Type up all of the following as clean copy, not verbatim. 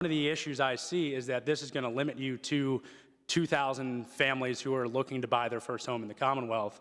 One of the issues I see is that this is going to limit you to 2,000 families who are looking to buy their first home in the Commonwealth.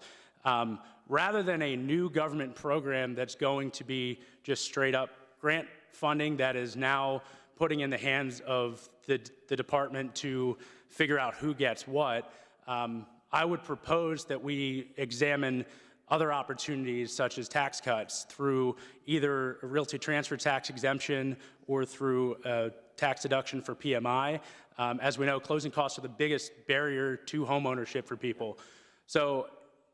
Rather than a new government program that's going to be just straight up grant funding that is now putting in the hands of the department to figure out who gets what, I would propose that we examine other opportunities such as tax cuts through either a realty transfer tax exemption or through a tax deduction for PMI. As we know, closing costs are the biggest barrier to home ownership for people. So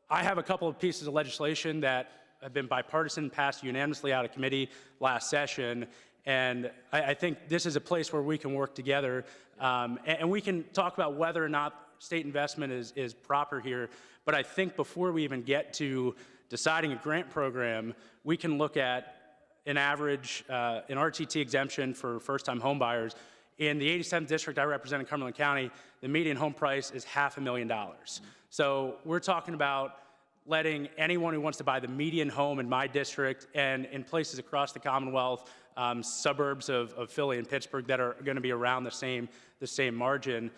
I have a couple of pieces of legislation that have been bipartisan, passed unanimously out of committee last session, and I think this is a place where we can work together, and we can talk about whether or not state investment is proper here. But I think before we even get to deciding a grant program, we can look at an average, an RTT exemption for first-time home buyers. In the 87th district I represent in Cumberland County, the median home price is $500,000. So we're talking about letting anyone who wants to buy the median home in my district and in places across the Commonwealth, suburbs of Philly and Pittsburgh that are going to be around the same margin,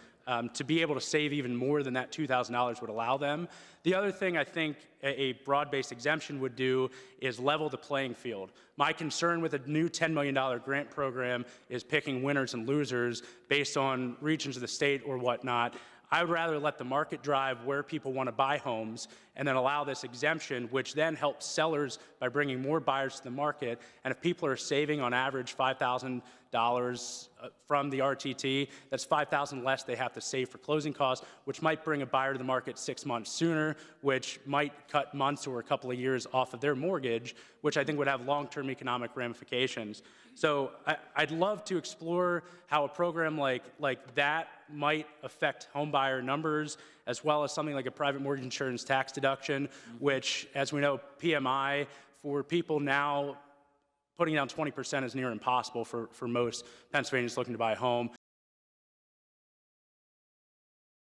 to be able to save even more than that $2,000 would allow them. The other thing I think a broad-based exemption would do is level the playing field. My concern with a new $10 million grant program is picking winners and losers based on regions of the state or whatnot. I would rather let the market drive where people want to buy homes and then allow this exemption, which then helps sellers by bringing more buyers to the market. And if people are saving on average $5,000 from the RTT, that's $5,000 less they have to save for closing costs, which might bring a buyer to the market 6 months sooner, which might cut months or a couple of years off of their mortgage, which I think would have long-term economic ramifications. So I'd love to explore how a program like that might affect home buyer numbers, as well as something like a private mortgage insurance tax deduction, which, as we know, PMI for people now putting down 20% is near impossible for most Pennsylvanians looking to buy a home.